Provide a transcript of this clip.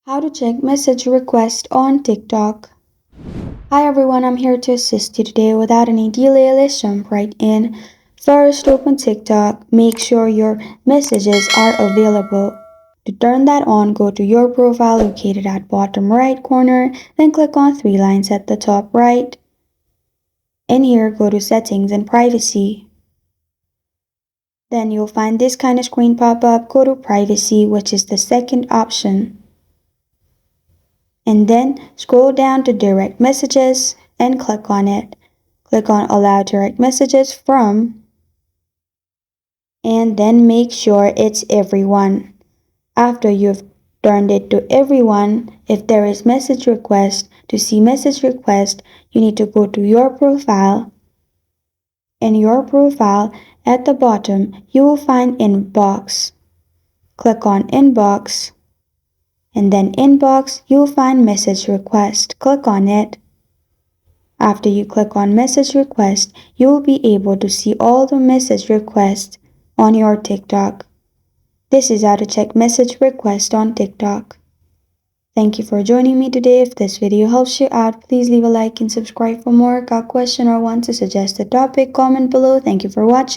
How to check message request on TikTok. Hi everyone, I'm here to assist you today. Without any delay, let's jump right in. First, open TikTok. Make sure your messages are available. To turn that on, go to your profile located at bottom right corner, then click on three lines at the top right. In here, go to settings and privacy. Then you'll find this kind of screen pop up. Go to privacy, which is the second option. And then scroll down to direct messages and click on it. Click on allow direct messages from, and then make sure it's everyone. After you've turned it to everyone, if there is message request, to see message request, you need to go to your profile. In your profile, at the bottom, you will find inbox. Click on inbox. And then inbox, you'll find message request. Click on it. After you click on message request, you will be able to see all the message requests on your TikTok. This is how to check message request on TikTok. Thank you for joining me today. If this video helps you out, please leave a like and subscribe for more. Got a question or want to suggest a topic? Comment below. Thank you for watching.